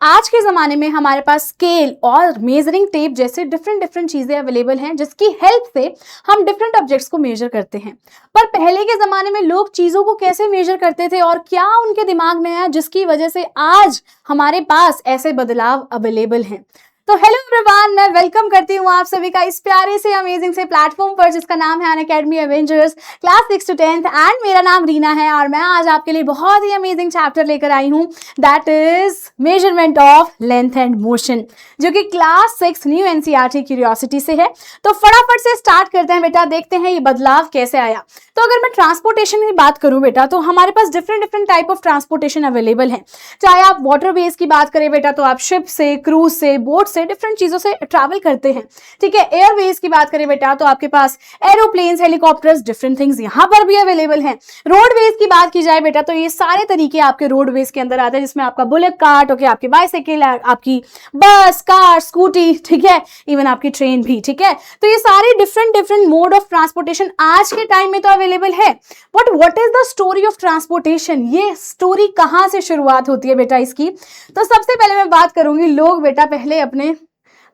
आज के ज़माने में हमारे पास स्केल और मेजरिंग टेप जैसे डिफरेंट डिफरेंट चीज़ें अवेलेबल हैं जिसकी हेल्प से हम डिफरेंट ऑब्जेक्ट्स को मेजर करते हैं। पर पहले के ज़माने में लोग चीज़ों को कैसे मेजर करते थे और क्या उनके दिमाग में आया जिसकी वजह से आज हमारे पास ऐसे बदलाव अवेलेबल हैं। तो हेलो एवरीवन, मैं वेलकम करती हूँ आप सभी का इस प्यारे से अमेजिंग से प्लेटफॉर्म पर जिसका नाम है Unacademy Avengers class 6 to 10th and मेरा नाम रीना है और मैं आज आपके लिए बहुत ही अमेजिंग चैप्टर लेकर आई हूँ that is measurement of length and motion, जो कि क्लास 6 न्यू एनसीईआरटी क्यूरियोसिटी से है। तो फटाफट से स्टार्ट करते हैं बेटा, देखते हैं ये बदलाव कैसे आया। तो अगर मैं ट्रांसपोर्टेशन की बात करूं बेटा, तो हमारे पास different different type of transportation available है। चाहे आप वाटर वेज की बात करें बेटा, तो आप शिप से, क्रूज से, बोट से, डिफरेंट चीजों से ट्रैवल करते हैं। ठीक है, एयरवेज की बात करें बेटा, तो आपके पास एरोप्लेन्स, हेलीकॉप्टर्स, डिफरेंट थिंग्स यहाँ पर भी अवेलेबल हैं। रोडवेज की बात की जाए बेटा, तो ये सारे तरीके आपके रोडवेज के अंदर आते हैं, जिसमें आपका बुलेट कार्ट, ओके, आपकी बाइसाइकिल, आपकी बस, कार, स्कूटी, ठीक है, इवन आपकी ट्रेन भी। ठीक है, तो ये सारे different different mode of transportation आज के टाइम में तो अवेलेबल है। But what is the story of transportation? ये स्टोरी कहां से शुरुआत होती है बेटा इसकी? तो सबसे पहले मैं बात करूंगी, लोग बेटा पहले अपने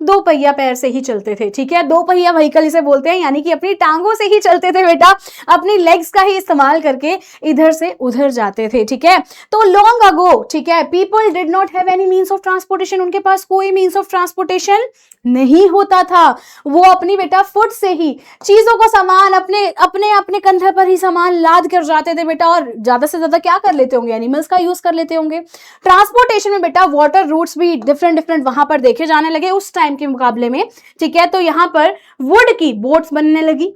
दो पहिया पैर से ही चलते थे। ठीक है, दो पहिया व्हीकल इसे बोलते हैं, यानी कि अपनी टांगों से ही चलते थे बेटा, अपनी लेग्स का ही इस्तेमाल करके इधर से उधर जाते थे। ठीक है, तो लॉन्ग अगो, ठीक है, people did not have any means of transportation. उनके पास कोई मींस ऑफ ट्रांसपोर्टेशन नहीं होता था। वो अपनी बेटा फुट से ही चीजों को सामान अपने अपने अपने कंधे पर ही सामान लाद कर जाते थे बेटा, और ज्यादा से ज्यादा क्या कर लेते होंगे? एनिमल्स का यूज कर लेते होंगे। ट्रांसपोर्टेशन में बेटा वाटर रूट्स भी डिफरेंट डिफरेंट वहां पर देखे जाने लगे उस टाइम के मुकाबले में। ठीक है, तो यहां पर वुड की बोट्स बनने लगी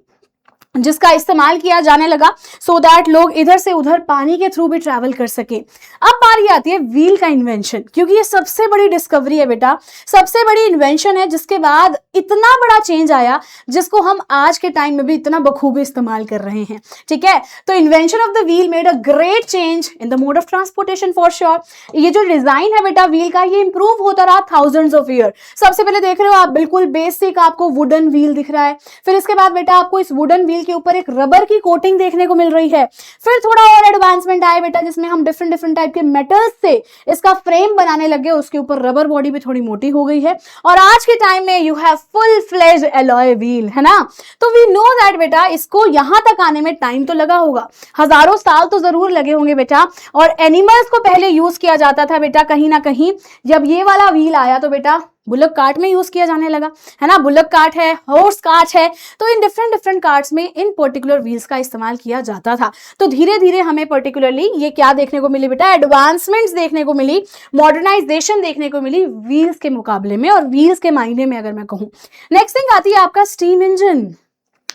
जिसका इस्तेमाल किया जाने लगा सो दैट लोग इधर से उधर पानी के थ्रू भी ट्रैवल कर सके। अब बारी आती है व्हील का इन्वेंशन, क्योंकि ये सबसे बड़ी डिस्कवरी है बेटा, सबसे बड़ी इन्वेंशन है जिसके बाद इतना बड़ा चेंज आया जिसको हम आज के टाइम में भी इतना बखूबी इस्तेमाल कर रहे हैं। ठीक है, तो invention of the wheel made a great change in the mode of transportation for sure. ये जो डिजाइन है बेटा व्हील का, ये इंप्रूव होता रहा थाउजेंड्स ऑफ ईयर। सबसे पहले देख रहे हो आप, बिल्कुल बेसिक आपको वुडन व्हील दिख रहा है। फिर इसके बाद बेटा आपको इस वुडन व्हील के ऊपर एक रबर की कोटिंग देखने को मिल रही है। फिर थोड़ा और एडवांसमेंट आया बेटा, जिसमें हम डिफरेंट डिफरेंट टाइप के मेटल्स से इसका फ्रेम बनाने लगे, उसके ऊपर रबर बॉडी भी थोड़ी मोटी हो गई है, और आज के टाइम में you have full fledged alloy wheel, है ना। तो वी नो दैट बेटा इसको यहां तक आने में टाइम तो लगा होगा, हजारों साल तो जरूर लगे होंगे बेटा। और एनिमल्स को पहले यूज किया जाता था बेटा कहीं ना कहीं। जब ये वाला व्हील आया तो बेटा बुलक कार्ट में यूज किया जाने लगा, है ना। बुलक कार्ट है, हॉर्स कार्ट है, तो इन डिफरेंट डिफरेंट कार्ट्स में इन पर्टिकुलर व्हील्स का इस्तेमाल किया जाता था। तो धीरे धीरे हमें पर्टिकुलरली ये क्या देखने को मिली बेटा? एडवांसमेंट्स देखने को मिली, मॉडर्नाइजेशन देखने को मिली व्हील्स के मुकाबले में और व्हील्स के मायने में अगर मैं कहूं। नेक्स्ट थिंग आती है आपका स्टीम इंजन।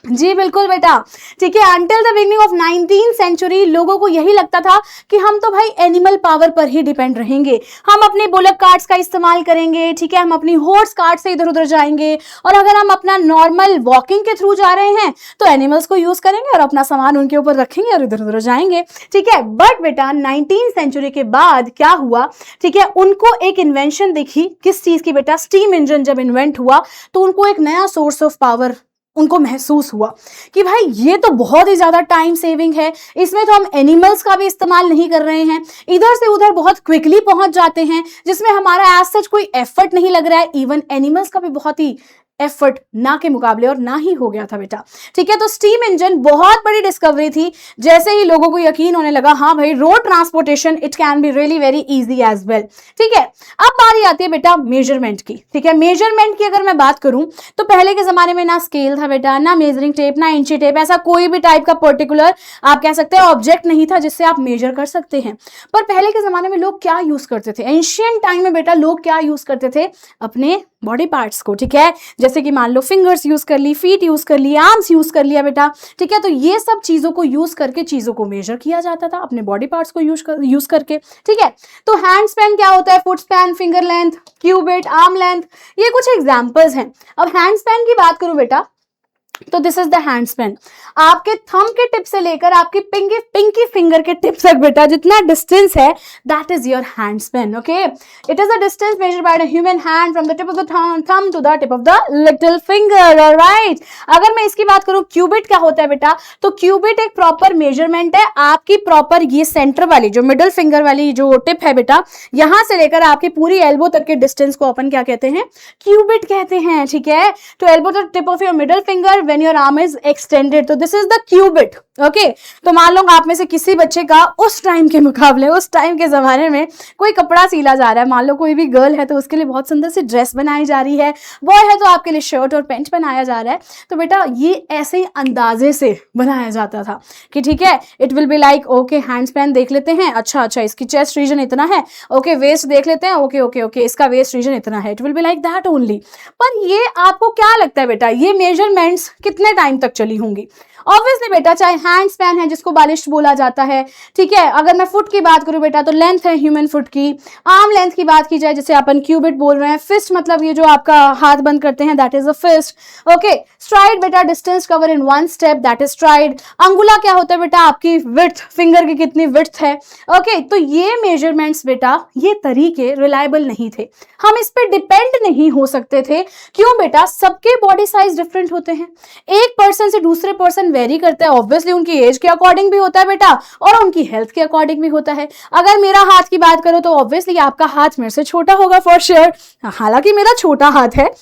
जी बिल्कुल बेटा, ठीक है, until the beginning of 19th century लोगों को यही लगता था कि हम तो भाई एनिमल पावर पर ही डिपेंड रहेंगे, हम अपने बुलक कार्ट्स का इस्तेमाल करेंगे, ठीक है, हम अपनी हॉर्स कार्ट से इधर उधर जाएंगे, और अगर हम अपना नॉर्मल वॉकिंग के थ्रू जा रहे हैं तो एनिमल्स को यूज करेंगे और अपना सामान उनके ऊपर रखेंगे और इधर उधर जाएंगे। ठीक है, बट बेटा 19th सेंचुरी के बाद क्या हुआ? ठीक है, उनको एक इन्वेंशन दिखी, किस चीज की बेटा? स्टीम इंजन जब इन्वेंट हुआ तो उनको एक नया सोर्स ऑफ पावर उनको महसूस हुआ कि भाई ये तो बहुत ही ज्यादा टाइम सेविंग है, इसमें तो हम एनिमल्स का भी इस्तेमाल नहीं कर रहे हैं, इधर से उधर बहुत क्विकली पहुंच जाते हैं, जिसमें हमारा एज सच कोई एफर्ट नहीं लग रहा है, इवन एनिमल्स का भी बहुत ही एफर्ट ना के मुकाबले और ना ही हो गया था बेटा। ठीक है, तो स्टीम इंजन बहुत बड़ी डिस्कवरी थी। जैसे ही लोगों को यकीन होने लगा हाँ भाई road transportation it can be really very easy as well. ठीक है, अब बारी आती है बेटा मेजरमेंट की। ठीक है, मेजरमेंट की अगर मैं बात करूं तो पहले के जमाने में ना स्केल था बेटा, ना मेजरिंग टेप, ना इंची टेप, ऐसा कोई भी टाइप का पर्टिकुलर आप कह सकते हैं ऑब्जेक्ट नहीं था जिससे आप मेजर कर सकते हैं। पर पहले के जमाने में लोग क्या यूज करते थे? एंशिएंट टाइम में बेटा लोग क्या यूज करते थे? अपने बॉडी पार्ट्स को। ठीक है, जैसे कि मान लो फिंगर्स यूज कर ली, फीट यूज कर ली, आर्म्स यूज कर लिया बेटा। ठीक है, तो ये सब चीजों को यूज करके चीजों को मेजर किया जाता था अपने बॉडी पार्ट्स को यूज करके। ठीक है, तो हैंड स्पैन क्या होता है? Foot span, finger length, cubit, arm length, ये कुछ एग्जांपल्स हैं। अब हैंड स्पैन की बात करूं बेटा, तो this is the hand span. आपके थंब के टिप से लेकर आपकी पिंकी फिंगर के टिप तक बेटा जितना डिस्टेंस है that is your hand span. Okay, it is a distance measured by the human hand from the tip of the thumb to the tip of the little finger. Alright, अगर मैं इसकी बात करूं qubit क्या होता है बेटा, तो क्यूबिट एक प्रॉपर मेजरमेंट है आपकी प्रॉपर ये सेंटर वाली जो मिडिल फिंगर वाली जो टिप है बेटा, यहां से लेकर आपकी पूरी एल्बो तक के डिस्टेंस को अपन क्या कहते हैं, क्यूबिट कहते हैं। ठीक है, तो elbow the tip of your middle finger when your arm is extended, तो this is the cubit. Okay, तो मान लो आप में से किसी बच्चे का उस टाइम के मुकाबले उस टाइम के जमाने में कोई कपड़ा सीला जा रहा है, मान लो कोई भी गर्ल है तो उसके लिए बहुत सुंदर सी ड्रेस बनाई जा रही है, बॉय है तो आपके लिए शर्ट और पैंट बनाया जा रहा है, तो बेटा ये ऐसे ही अंदाजे से बनाया जाता था कि ठीक है, it will be like okay hand span देख लेते हैं, अच्छा इसकी चेस्ट रीजन इतना है, ओके वेस्ट देख लेते हैं, ओके इसका वेस्ट रीजन इतना है, it will be like that only. पर ये आपको क्या लगता है बेटा, ये मेजरमेंट्स कितने टाइम तक चली होंगी? ऑब्वियसली बेटा, चाहे हैंड स्पैन है जिसको बालिश बोला जाता है, ठीक है, अगर मैं फुट की बात करूं बेटा तो लेंथ है ह्यूमन फुट की, आर्म लेंथ की बात की जाए जिसे अपन क्यूबिट बोल रहे हैं, फिस्ट मतलब ये जो आपका हाथ बंद करते हैं that is a fist. Okay, stride बेटा distance cover in one step that is stride. अंगुला क्या होता है बेटा, आपकी विड्थ, फिंगर की कितनी विड्थ है। ओके, तो ये मेजरमेंट्स बेटा, ये तरीके रिलायबल नहीं थे, हम इस पे डिपेंड नहीं हो सकते थे। क्यों बेटा, सबके बॉडी साइज डिफरेंट होते हैं, एक पर्सन से दूसरे पर्सन वेरी करता है, ऑब्वियसली उनकी एज के अकॉर्डिंग भी होता है बेटा और उनकी हेल्थ के अकॉर्डिंग भी होता है। अगर मेरा हाथ की बात करो तो ऑब्वियसली आपका हाथ मेरे से छोटा होगा फॉर श्योर, हालांकि मेरा छोटा हाथ है,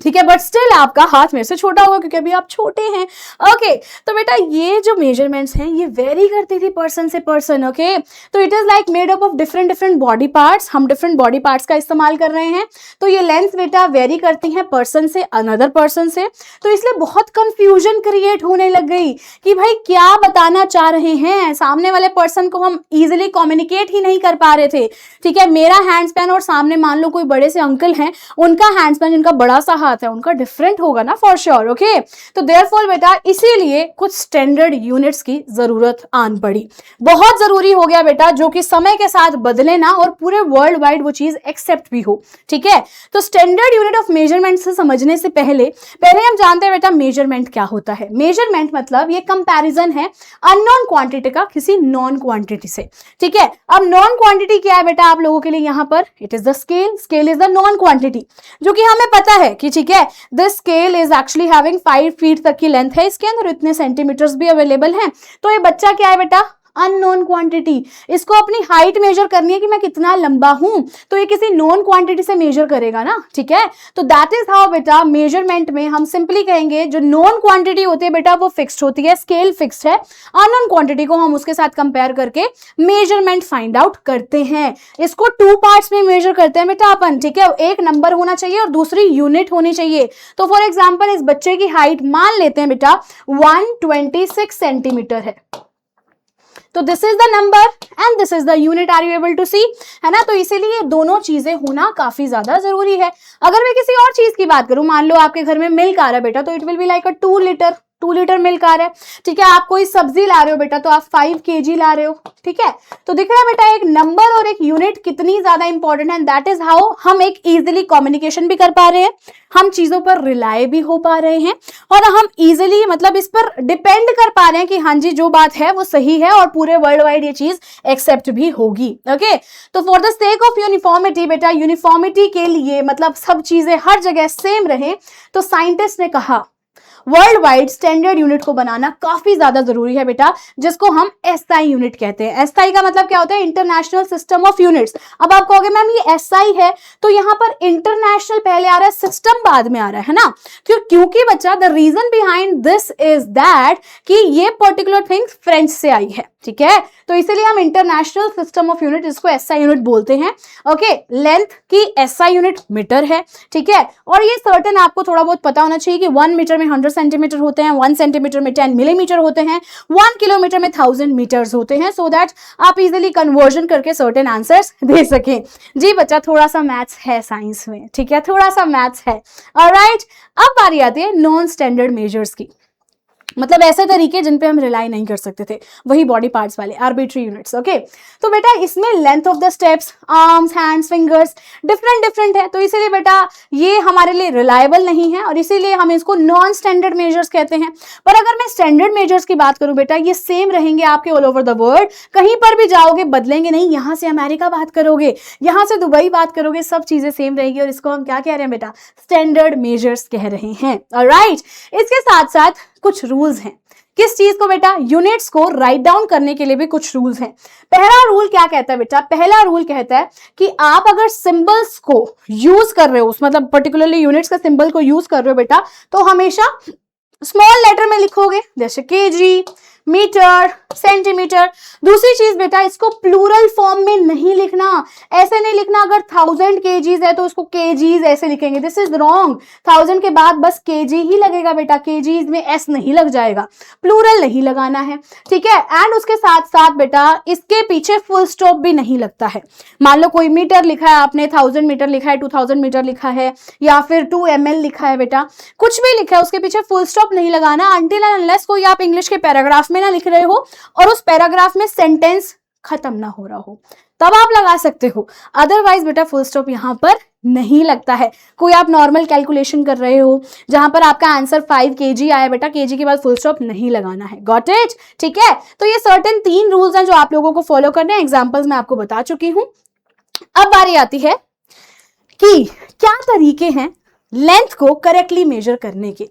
ठीक है, बट स्टिल आपका हाथ मेरे से छोटा होगा क्योंकि अभी आप छोटे हैं। ओके, तो बेटा ये जो मेजरमेंट्स हैं ये वेरी करती थी पर्सन से पर्सन। ओके, तो it is like made up of different body parts, हम डिफरेंट बॉडी पार्ट्स का इस्तेमाल कर रहे हैं, तो ये लेंथ बेटा वेरी करती हैं पर्सन से अनदर पर्सन से, तो इसलिए बहुत कंफ्यूजन क्रिएट होने लग गई कि भाई क्या बताना चाह रहे हैं, सामने वाले पर्सन को हम इजिली कम्युनिकेट ही नहीं कर पा रहे थे। ठीक है, मेरा हैंड स्पैन और सामने मान लो कोई बड़े से अंकल हैं, उनका हैंड स्पैन जिनका बड़ा सा हाथ है उनका डिफरेंट होगा ना फॉर श्योर। ओके, तो देयरफॉर बेटा इसीलिए कुछ स्टैंडर्ड यूनिट्स की जरूरत आन पड़ी, बहुत जरूरी हो गया बेटा, जो कि समय के साथ बदले ना और पूरे वर्ल्ड वाइड वो चीज एक्सेप्ट भी हो। ठीक है, तो स्टैंडर्ड यूनिट ऑफ मेजरमेंट से समझने से पहले हम जानते हैं बेटा मेजरमेंट क्या होता है। मेजरमेंट मतलब ये कंपैरिजन है अननोन क्वांटिटी का किसी नॉन क्वांटिटी से। ठीक है, अब नॉन क्वांटिटी क्या है बेटा आप लोगों के लिए यहां पर, it is the scale, scale is the non quantity, जो कि हमें पता है कि ठीक है this scale is actually having 5 feet तक की लेंथ है, इसके अंदर इतने सेंटीमीटर्स भी अवेलेबल हैं, तो ये बच्चा क्या है बेटा, अननोन क्वांटिटी। इसको अपनी हाइट मेजर करनी है कि मैं कितना लंबा हूं, तो ये किसी नॉन क्वांटिटी से मेजर करेगा ना। ठीक है, तो दैट इज हाउ बेटा मेजरमेंट में हम सिंपली कहेंगे जो नॉन क्वांटिटी होती है बेटा वो फिक्स्ड होती है, स्केल फिक्स्ड है, अननोन क्वांटिटी को हम उसके साथ कंपेयर करके मेजरमेंट फाइंड आउट करते हैं। इसको 2 पार्ट्स में मेजर करते हैं बेटा अपन। ठीक है, एक नंबर होना चाहिए और दूसरी यूनिट होनी चाहिए। तो फॉर एग्जाम्पल इस बच्चे की हाइट मान लेते हैं बेटा 126 सेंटीमीटर है, तो this is the number and this is the unit, are you able to see, है ना। तो इसीलिए दोनों चीजें होना काफी ज्यादा जरूरी है। अगर मैं किसी और चीज की बात करूं, मान लो आपके घर में मिल्क आ रहा है बेटा, तो it will be like a 2 litre milk आ रहा है। ठीक है, आप कोई सब्जी ला रहे हो बेटा तो आप 5 kg ला रहे हो। ठीक है, तो दिख रहा है बेटा एक नंबर और एक यूनिट कितनी ज्यादा इंपॉर्टेंट है, दैट इज हाउ हम एक इजिली कम्युनिकेशन भी कर पा रहे हैं, हम चीजों पर रिलाय भी हो पा रहे हैं और हम इजिली मतलब इस पर डिपेंड कर पा रहे हैं कि हाँ जी जो बात है वो सही है और पूरे वर्ल्ड वाइड ये चीज एक्सेप्ट भी होगी। ओके, तो for the sake of uniformity बेटा, यूनिफॉर्मिटी के लिए मतलब सब चीजें हर जगह सेम रहे, तो साइंटिस्ट ने कहा वर्ल्ड वाइड स्टैंडर्ड यूनिट को बनाना काफी ज्यादा जरूरी है बेटा, जिसको हम एसआई यूनिट कहते हैं। एसआई का मतलब क्या होता है, इंटरनेशनल सिस्टम ऑफ यूनिट्स। अब आप कहोगे मैम ये एसआई है, तो यहाँ पर इंटरनेशनल पहले आ रहा है, सिस्टम बाद में आ रहा है ना, क्योंकि बच्चा the reason behind this is that कि ये पर्टिकुलर थिंग फ्रेंच से आई है। ठीक है, तो इसीलिए हम इंटरनेशनल सिस्टम ऑफ यूनिट इसको एसआई यूनिट बोलते हैं। ओके, लेंथ की एसआई यूनिट मीटर है। ठीक है, और ये सर्टेन आपको थोड़ा बहुत पता होना चाहिए कि 1 मीटर में 100 सेंटीमीटर होते हैं, 1 सेंटीमीटर में 10 मिलीमीटर होते हैं, 1 किलोमीटर में 1000 मीटर्स होते हैं, सो दैट आप इजिली कन्वर्जन करके सर्टेन आंसर्स दे सकें। जी बच्चा, थोड़ा सा मैथ्स है साइंस में। ठीक है, थोड़ा सा मैथ्स है। ऑलराइट, अब बारी आती है नॉन स्टैंडर्ड मेजर्स की। मतलब ऐसे तरीके जिन पे हम रिलाई नहीं कर सकते थे, वही बॉडी पार्ट्स वाले आर्बिट्री यूनिट्स। ओके, तो बेटा इसमें length of the steps, arms, hands, fingers different different है, तो इसीलिए बेटा ये हमारे लिए रिलायबल नहीं है और इसीलिए हम इसको नॉन स्टैंडर्ड मेजर्स कहते हैं। पर अगर मैं स्टैंडर्ड मेजर्स की बात करूं बेटा, ये सेम रहेंगे आपके ऑल ओवर द वर्ल्ड, कहीं पर भी जाओगे बदलेंगे नहीं। यहां से अमेरिका बात करोगे, यहां से दुबई बात करोगे, सब चीजें सेम रहेगी और इसको हम क्या कह रहे हैं बेटा, स्टैंडर्ड मेजर्स कह रहे हैं। ऑलराइट, इसके साथ साथ कुछ रूल्स हैं। किस चीज को बेटा, यूनिट्स को राइट डाउन करने के लिए भी कुछ रूल्स हैं। पहला रूल क्या कहता है बेटा, पहला रूल कहता है कि आप अगर सिंबल्स को यूज कर रहे हो, मतलब पर्टिकुलरली यूनिट्स का सिंबल को यूज कर रहे हो बेटा, तो हमेशा स्मॉल लेटर में लिखोगे, जैसे केजी, मीटर, सेंटीमीटर। दूसरी चीज बेटा, इसको प्लूरल फॉर्म में नहीं लिखना, ऐसे नहीं लिखना। अगर 1000 केजीज है तो उसको केजीज ऐसे लिखेंगे, दिस इज रॉन्ग। 1000 के बाद बस केजी ही लगेगा बेटा, केजीज में एस नहीं लग जाएगा, प्लूरल नहीं लगाना है, ठीक है। एंड उसके साथ साथ बेटा इसके पीछे फुल स्टॉप भी नहीं लगता है। मान लो कोई मीटर लिखा है आपने, 1000 मीटर लिखा है, 2000 मीटर लिखा है, या फिर 2 ml लिखा है बेटा, कुछ भी लिखा है उसके पीछे फुल स्टॉप नहीं लगाना अनटिल एंड अनलेस कोई आप इंग्लिश के पैराग्राफ में ना लिख रहे हो और उस पैराग्राफ में सेंटेंस खत्म ना हो रहा हो, तब आप लगा सकते हो। अदरवाइज बेटा फुल स्टॉप यहां पर नहीं लगता है। कोई आप नॉर्मल कैलकुलेशन कर रहे हो जहां पर आपका आंसर 5 kg आया बेटा, केजी के बाद फुल स्टॉप नहीं लगाना है। गॉट इट, ठीक है। तो ये सर्टेन 3 रूल्स हैं जो आप लोगों को फॉलो करने हैं, एग्जांपल्स मैं आपको बता चुकी हूं। अब बारी आती है कि क्या तरीके हैं लेंथ को करेक्टली मेजर करने के।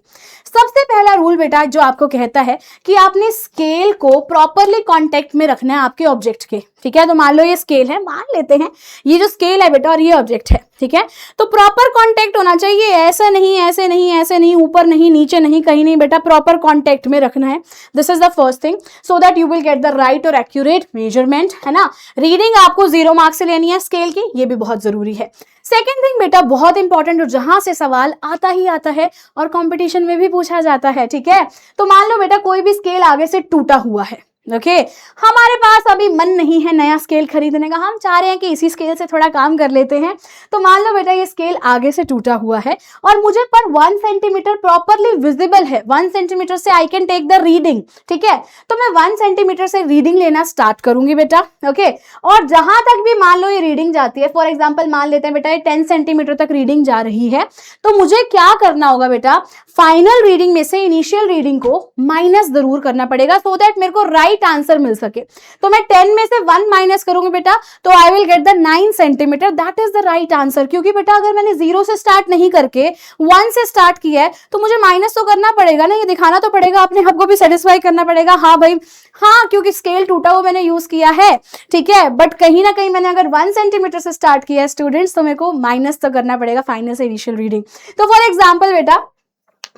सबसे पहला रूल बेटा जो आपको कहता है कि आपने स्केल को प्रॉपरली कांटेक्ट में रखना है आपके ऑब्जेक्ट के, ठीक है। तो मान लो ये स्केल है, मान लेते हैं ये जो स्केल है बेटा और ये ऑब्जेक्ट है, ठीक है। तो प्रॉपर कांटेक्ट होना चाहिए, ऐसा नहीं, ऐसे नहीं, ऐसे नहीं, ऊपर नहीं, नीचे नहीं, कहीं नहीं बेटा, प्रॉपर कांटेक्ट में रखना है। This is the first thing, so that you will get the right और एक्यूरेट मेजरमेंट, है ना। रीडिंग आपको 0 मार्क्स से लेनी है स्केल की, ये भी बहुत जरूरी है। सेकेंड थिंग बेटा बहुत इंपॉर्टेंट और जहां से सवाल आता ही आता है और कंपटीशन में भी पूछा जाता है, ठीक है। तो मान लो बेटा कोई भी स्केल आगे से टूटा हुआ है, ओके हमारे पास अभी मन नहीं है नया स्केल खरीदने का, हम चाह रहे हैं कि इसी स्केल से थोड़ा काम कर लेते हैं। तो मान लो बेटा ये स्केल आगे से टूटा हुआ है और मुझे पर 1 सेंटीमीटर प्रॉपरली विजिबल है, 1 सेंटीमीटर से I can take the reading, ठीक है। तो मैं 1 सेंटीमीटर से रीडिंग लेना स्टार्ट करूंगी बेटा, ओके। और जहां तक भी मान लो ये रीडिंग जाती है, फॉर एग्जाम्पल मान लेते हैं बेटा ये 10 सेंटीमीटर तक रीडिंग जा रही है, तो मुझे क्या करना होगा बेटा, फाइनल रीडिंग में से इनिशियल रीडिंग को माइनस जरूर करना पड़ेगा, सो दैट मेरे को राइट आंसर मिल सके। तो मैं 10 में से 1 माइनस करूंगी बेटा, तो I will get the 9 centimetre, that is the right answer. क्योंकि बेटा अगर मैंने 0 से स्टार्ट नहीं करके 1 से स्टार्ट किया है तो मुझे माइनस तो करना पड़ेगा ना, ये दिखाना तो पड़ेगा, अपने आप को भी सेटिस्फाई करना पड़ेगा, हाँ भाई हाँ क्योंकि स्केल टूटा हुआ मैंने यूज किया है, ठीक है। बट कहीं ना कहीं मैंने अगर 1 सेंटीमीटर से स्टार्ट किया है स्टूडेंट्स, तो मेरे को माइनस तो करना पड़ेगा फाइनल से इनिशियल रीडिंग। तो फॉर एग्जाम्पल बेटा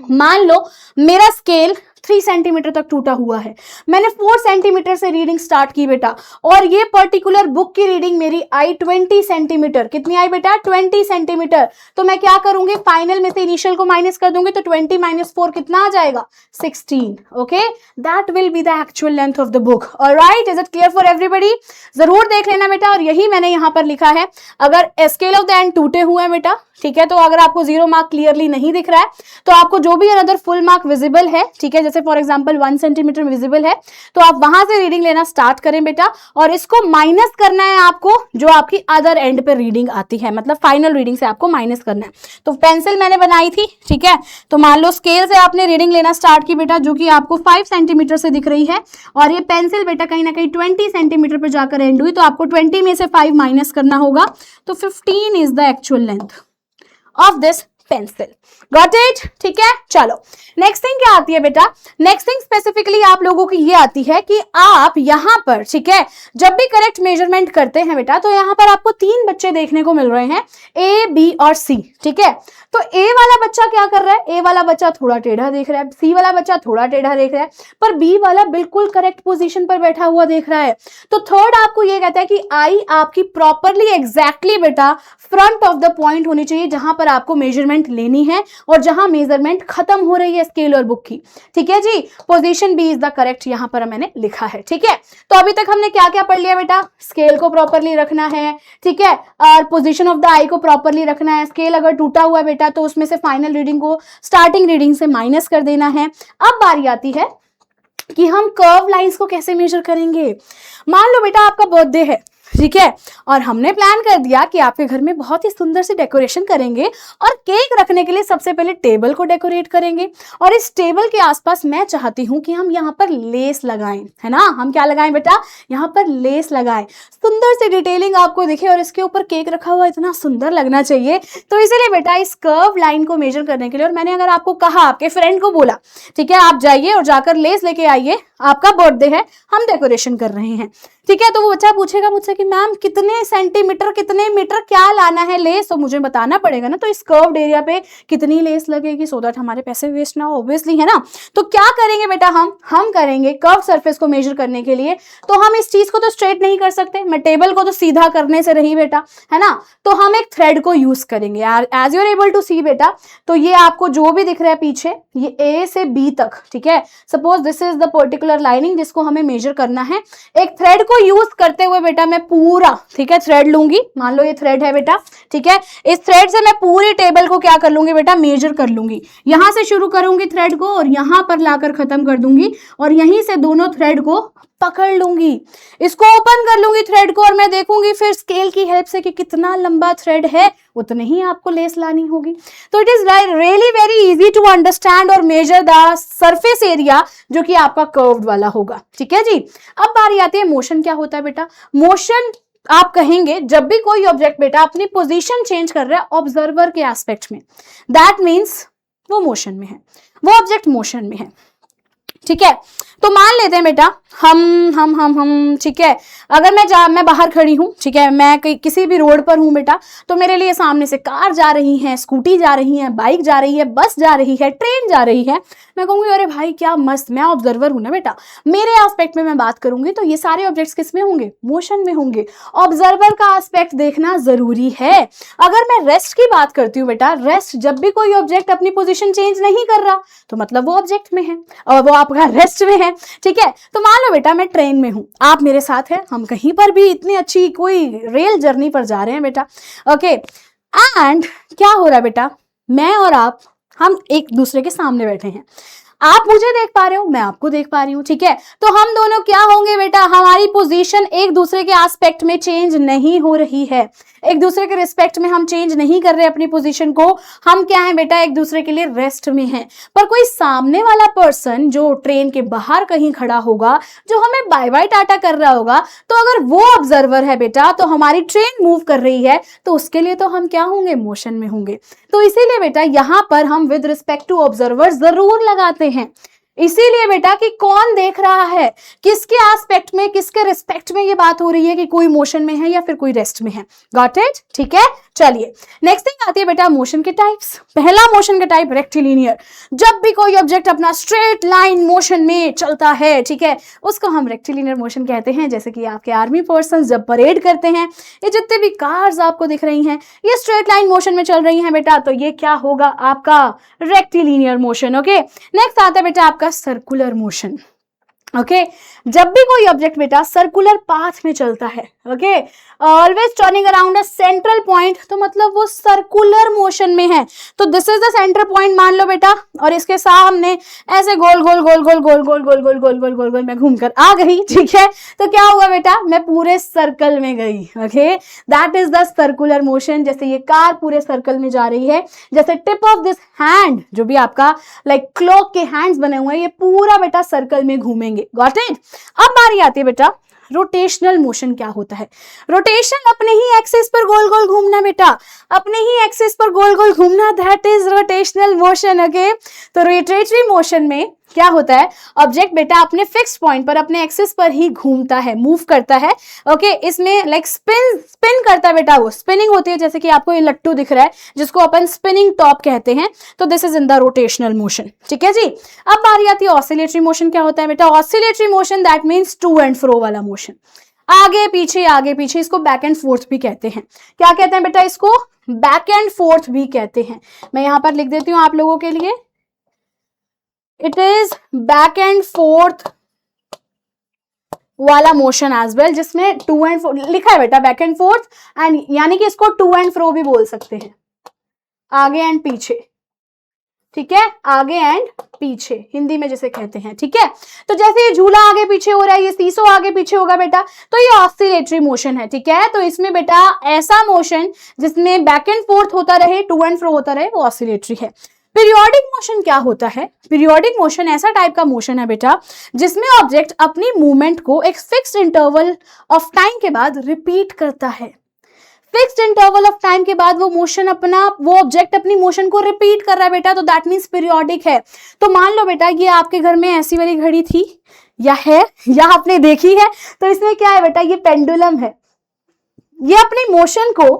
मान लो मेरा स्केल 3 सेंटीमीटर तक टूटा हुआ है, मैंने 4 सेंटीमीटर से रीडिंग स्टार्ट की बेटा, और ये पर्टिकुलर बुक की रीडिंग मेरी आई 20 सेंटीमीटर, कितनी आई बेटा 20 सेंटीमीटर। तो मैं क्या करूंगी, फाइनल में से इनिशियल को माइनस कर दूंगी, तो 20 माइनस 4 कितना आ जाएगा 16, okay. That will be the actual length of the book. Alright, is it clear for everybody? जरूर देख लेना बेटा, और यही मैंने यहां पर लिखा है, अगर स्केल ऑफ द एंड टूटे हुए हैं बेटा, ठीक है, तो अगर आपको 0 मार्क क्लियरली नहीं दिख रहा है तो आपको जो भी अनदर फुल मार्क विजिबल है, ठीक है, जैसे फॉर एग्जांपल 1 सेंटीमीटर विजिबल है, तो आप वहां से रीडिंग लेना स्टार्ट करें बेटा, और इसको माइनस करना है आपको जो आपकी अदर एंड पे रीडिंग आती है, मतलब फाइनल रीडिंग से आपको माइनस करना है। तो पेंसिल मैंने बनाई थी, ठीक है, तो मान लो स्केल से आपने रीडिंग लेना स्टार्ट की बेटा, जो कि आपको 5 सेंटीमीटर से दिख रही है, और ये पेंसिल बेटा कहीं ना कहीं 20 सेंटीमीटर पर जाकर एंड हुई, तो आपको 20 में से 5 माइनस करना होगा, तो 15 is the actual length of this pencil. Got it, ठीक है। चलो नेक्स्ट थिंग क्या आती है बेटा, नेक्स्ट थिंग स्पेसिफिकली आप लोगों की ये आती है कि आप यहां पर, ठीक है, जब भी करेक्ट मेजरमेंट करते हैं बेटा, तो यहां पर आपको 3 बच्चे देखने को मिल रहे हैं, ए, बी और सी, ठीक है। तो ए वाला बच्चा क्या कर रहा है, ए वाला बच्चा थोड़ा टेढ़ा देख रहा है, सी वाला बच्चा थोड़ा टेढ़ा देख रहा है, पर बी वाला बिल्कुल करेक्ट पोजीशन पर बैठा हुआ देख रहा है। तो थर्ड आपको ये कहता है कि आई आपकी प्रॉपरली एग्जैक्टली बेटा फ्रंट ऑफ द पॉइंट होनी चाहिए जहां पर आपको मेजरमेंट मेजरमेंट लेनी है और जहां मेजरमेंट खत्म हो रही है स्केल और बुक की, ठीक है जी। Position B is the correct, यहां पर मैंने लिखा है, ठीक है। तो अभी तक हमने क्या क्या पढ़ लिया बेटा, स्केल को प्रॉपरली रखना है, ठीक है, और पोजीशन ऑफ द आई को प्रॉपरली रखना है। स्केल अगर टूटा हुआ है बेटा तो उसमें से फाइनल रीडिंग को स्टार्टिंग रीडिंग से माइनस कर देना है। अब बारी आती है कि हम कर्व लाइंस को कैसे मेजर करेंगे। मान लो बेटा आपका बर्थडे है, ठीक है, और हमने प्लान कर दिया कि आपके घर में बहुत ही सुंदर सी डेकोरेशन करेंगे और केक रखने के लिए सबसे पहले टेबल को डेकोरेट करेंगे और इस टेबल के आसपास मैं चाहती हूं कि हम यहाँ पर लेस लगाएं, है ना। हम क्या लगाएं बेटा, यहाँ पर लेस लगाएं, सुंदर सी डिटेलिंग आपको दिखे और इसके ऊपर केक रखा हुआ इतना सुंदर लगना चाहिए। तो इसीलिए बेटा इस कर्व लाइन को मेजर करने के लिए, और मैंने अगर आपको कहा, आपके फ्रेंड को बोला, ठीक है, आप जाइए और जाकर लेस लेके आइए, आपका बर्थडे है, हम डेकोरेशन कर रहे हैं, ठीक है। तो वो बच्चा पूछेगा मुझसे कि मैम कितने सेंटीमीटर कितने मीटर क्या लाना है लेस, तो मुझे बताना पड़ेगा ना। तो इस कर्व्ड एरिया पे कितनी लेस लगेगी सो दैट हमारे पैसे वेस्ट ना हो, ऑब्वियसली, है ना। तो क्या करेंगे बेटा, हम करेंगे कर्व सरफेस को मेजर करने के लिए, तो हम इस चीज को तो स्ट्रेट नहीं कर सकते, मैं टेबल को तो सीधा करने से रही बेटा, है ना। तो हम एक थ्रेड को यूज करेंगे as you are able to see बेटा। तो ये आपको जो भी दिख रहा है पीछे, ये ए से बी तक, ठीक है, suppose this is the particular lining जिसको हमें मेजर करना है। एक थ्रेड को यूज करते हुए बेटा मैं पूरा, ठीक है, थ्रेड लूंगी, मान लो ये थ्रेड है बेटा, ठीक है, इस थ्रेड से मैं पूरी टेबल को क्या कर लूंगी बेटा, मेजर कर लूंगी। यहां से शुरू करूंगी थ्रेड को और यहां पर लाकर खत्म कर दूंगी और यहीं से दोनों थ्रेड को पकड़ लूंगी, इसको ओपन कर लूंगी थ्रेड को और मैं देखूंगी फिर स्केल की हेल्प से कि कितना लंबा थ्रेड है, उतने ही आपको लेस लानी होगी। तो it is really very easy to understand और मेजर द सरफेस एरिया जो कि आपका कर्व्ड वाला होगा, ठीक है जी। अब बारी आती है मोशन क्या होता है बेटा। मोशन आप कहेंगे जब भी कोई ऑब्जेक्ट बेटा अपनी पोजीशन चेंज कर रहा है ऑब्जर्वर के एस्पेक्ट में, दैट मीन्स वो मोशन में है, वो ऑब्जेक्ट मोशन में है, ठीक है। तो मान लेते हैं बेटा हम ठीक है, अगर मैं बाहर खड़ी हूं, ठीक है, मैं किसी भी रोड पर हूं बेटा, तो मेरे लिए सामने से कार जा रही है, स्कूटी जा रही है, बाइक जा रही है, बस जा रही है, ट्रेन जा रही है, मैं कहूंगी अरे भाई क्या मस्त, मैं ऑब्जर्वर हूं ना बेटा, मेरे एस्पेक्ट में मैं बात करूंगी तो ये सारे ऑब्जेक्ट्स किस में होंगे, मोशन में होंगे। ऑब्जर्वर का एस्पेक्ट देखना जरूरी है। अगर मैं रेस्ट की बात करती हूँ बेटा, रेस्ट जब भी कोई ऑब्जेक्ट अपनी पोजीशन चेंज नहीं कर रहा तो मतलब वो ऑब्जेक्ट में है और वो आपका रेस्ट में है, ठीक है। तो मान लो बेटा मैं ट्रेन में हूं, आप मेरे साथ हैं, हम कहीं पर भी इतनी अच्छी कोई रेल जर्नी पर जा रहे हैं बेटा, ओके। एंड क्या हो रहा है बेटा, मैं और आप हम एक दूसरे के सामने बैठे हैं, आप मुझे देख पा रहे हो, मैं आपको देख पा रही हूं, ठीक है। तो हम दोनों क्या होंगे बेटा, हमारी पोजीशन एक दूसरे के एस्पेक्ट में चेंज नहीं हो रही है, एक दूसरे के रिस्पेक्ट में हम चेंज नहीं कर रहे अपनी पोजीशन को, हम क्या है बेटा एक दूसरे के लिए रेस्ट में हैं। पर कोई सामने वाला पर्सन जो ट्रेन के बाहर कहीं खड़ा होगा, जो हमें बाय बाय टाटा कर रहा होगा, तो अगर वो ऑब्जर्वर है बेटा, तो हमारी ट्रेन मूव कर रही है तो उसके लिए तो हम क्या होंगे, मोशन में होंगे। तो इसीलिए बेटा यहां पर हम विद रिस्पेक्ट टू ऑब्जर्वर जरूर लगाते हैं, इसीलिए बेटा कि कौन देख रहा है, किसके एस्पेक्ट में, किसके रिस्पेक्ट में ये बात हो रही है कि कोई मोशन में है या फिर कोई रेस्ट में है। गॉट इट, ठीक है। चलिए नेक्स्ट थिंग आती है बेटा मोशन के टाइप्स। पहला मोशन का टाइप रेक्टिलिनियर, जब भी कोई ऑब्जेक्ट अपना स्ट्रेट लाइन मोशन में चलता है, ठीक है, उसको हम रेक्टिलिनियर मोशन कहते हैं। जैसे कि आपके आर्मी पर्सन जब परेड करते हैं, ये जितने भी कार्स आपको दिख रही हैं ये स्ट्रेट लाइन मोशन में चल रही हैं बेटा, तो ये क्या होगा आपका रेक्टिलिनियर मोशन, ओके। नेक्स्ट आता है बेटा आपका सर्कुलर मोशन, ओके। जब भी कोई ऑब्जेक्ट बेटा सर्कुलर पाथ में चलता है, okay, always turning around a central point, तो मतलब वो सर्कुलर मोशन में है। तो this is the centre point मान लो बेटा, और इसके सामने ऐसे गोल गोल गोल गोल गोल गोल गोल गोल गोल गोल गोल गोल मैं घूमकर आ गई, ठीक है। तो क्या हुआ बेटा, मैं पूरे सर्कल में गई, okay, that is the circular motion. जैसे ये कार पूरे सर्कल में जा रही है, जैसे टिप ऑफ दिस हैंड जो भी आपका लाइक क्लॉक के हैंड्स बने हुए हैं, ये पूरा बेटा सर्कल में घूमेंगे। Got it. अब बारी आती है बेटा रोटेशनल मोशन क्या होता है। रोटेशन अपने ही एक्सिस पर गोल गोल घूमना बेटा, अपने ही एक्सिस पर गोल गोल घूमना, that is rotational motion, okay. तो रोटेटरी मोशन में क्या होता है, ऑब्जेक्ट बेटा अपने फिक्स पॉइंट पर अपने एक्सिस पर ही घूमता है, मूव करता है, ओके। इसमें लाइक स्पिन करता है बेटा, वो स्पिनिंग होती है, जैसे कि आपको ये लट्टू दिख रहा है जिसको अपन स्पिनिंग टॉप कहते हैं। तो this is in the rotational motion, ठीक है जी। अब बारी आती है ऑसिलेटरी मोशन क्या होता है बेटा। Oscillatory motion that means to and fro वाला मोशन। आगे पीछे, इसको बैक एंड फोर्थ भी कहते हैं। क्या कहते हैं बेटा? इसको बैक एंड फोर्थ भी कहते हैं। मैं यहां पर लिख देती हूं आप लोगों के लिए, it is back and fourth वाला मोशन एज वेल, जिसमें टू एंड फ्रो लिखा है बेटा, बैक एंड फोर्थ, एंड यानी कि इसको टू एंड फ्रो भी बोल सकते हैं, आगे एंड पीछे, ठीक है, आगे एंड पीछे हिंदी में जिसे कहते हैं, ठीक है। तो जैसे ये झूला आगे पीछे हो रहा है, ये सीसो आगे पीछे होगा बेटा, तो ये ऑसिलेटरी मोशन है, ठीक है। तो इसमें बेटा ऐसा मोशन जिसमें बैक एंड फोर्थ होता रहे, टू एंड फ्रो होता रहे, वो ऑसिलेटरी है। पीरियोडिक मोशन क्या होता है? पीरियोडिक मोशन ऐसा टाइप का मोशन है बेटा जिसमें ऑब्जेक्ट अपनी मूवमेंट को एक फिक्स्ड इंटरवल ऑफ टाइम के बाद रिपीट करता है। फिक्स्ड इंटरवल ऑफ टाइम के बाद वो मोशन वो ऑब्जेक्ट अपनी मोशन को रिपीट कर रहा है बेटा, तो दैट मीन्स पीरियोडिक है। तो मान लो बेटा ये आपके घर में ऐसी वाली घड़ी थी या है या आपने देखी है, तो इसमें क्या है बेटा? ये पेंडुलम है, ये अपनी मोशन को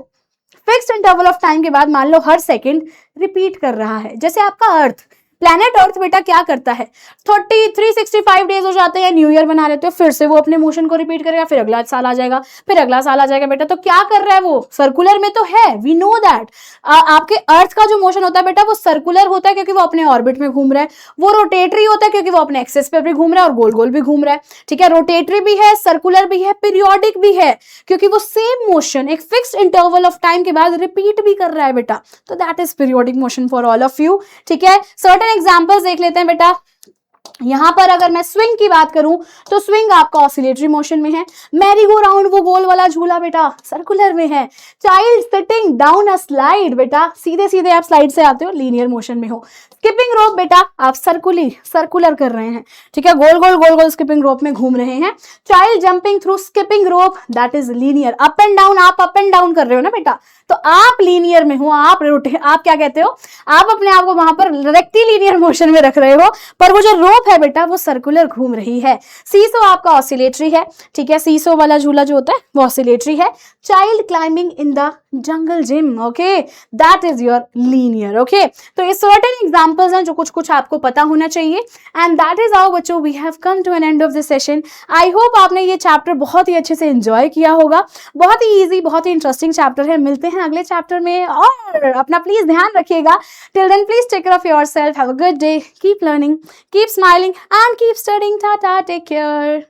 फिक्स्ड इंटरवल ऑफ टाइम के बाद मान लो हर सेकंड रिपीट कर रहा है। जैसे आपका अर्थ, प्लैनेट अर्थ बेटा क्या करता है? 365 डेज हो जाते हैं, न्यू ईयर बना लेते हो, फिर से वो अपने मोशन को रिपीट करेगा, फिर अगला साल आ जाएगा, फिर अगला साल आ जाएगा बेटा। तो क्या कर रहा है वो? सर्कुलर में तो है, वी नो दैट। आपके अर्थ का जो मोशन होता है बेटा वो सर्कुलर होता है क्योंकि वो अपने ऑर्बिट में घूम रहा है, वो रोटेटरी होता है क्योंकि वो अपने एक्सेस पे भी घूम रहा है और गोल गोल भी घूम रहा है, ठीक है। रोटेटरी भी है, सर्कुलर भी है, पीरियोडिक भी है, क्योंकि वो सेम मोशन एक फिक्स्ड इंटरवल ऑफ टाइम के बाद रिपीट भी कर रहा है बेटा। तो that is periodic motion for all of you, ठीक है। सर्टेन एग्जांपल्स देख लेते हैं बेटा। यहां पर अगर मैं स्विंग की बात करूं तो स्विंग आपका ऑसिलेटरी मोशन में है। मैरी गो राउंड, वो गोल वाला झूला बेटा सर्कुलर में है। चाइल्ड सिटिंग डाउन अ स्लाइड, बेटा सीधे सीधे आप स्लाइड से आते हो, लीनियर मोशन में हो। स्किपिंग रोप बेटा आप सर्कुलर कर रहे हैं, ठीक है, गोल गोल स्किपिंग रोप में घूम रहे हैं। Child jumping through skipping rope, that is linear. Up and down, आप अप एंड डाउन कर रहे हो ना बेटा, तो आप लीनियर में हो, आप क्या कहते हो? आप अपने आप को वहां पर रेक्टिलिनियर मोशन में रख रहे हो, पर वो जो रोप है बेटा वो सर्कुलर घूम रही है। सीसो आपका ऑसिलेटरी है, ठीक है, सीसो वाला झूला जो होता है वो ऑसिलेटरी है। Child climbing in the jungle gym, okay, that is your linear, okay. तो ये सर्टेन एग्जांपल्स हैं जो कुछ आपको पता होना चाहिए। एंड दैट इज हाउ बच्चों we have come to an end of this session. I hope आपने ये चैप्टर बहुत ही अच्छे से एंजॉय किया होगा। बहुत ही इजी, बहुत ही इंटरेस्टिंग चैप्टर है। मिलते हैं अगले चैप्टर में, और अपना प्लीज ध्यान रखिएगा। Till then please take care of yourself, have a good day, keep learning, keep smiling and keep studying. Tata, take care.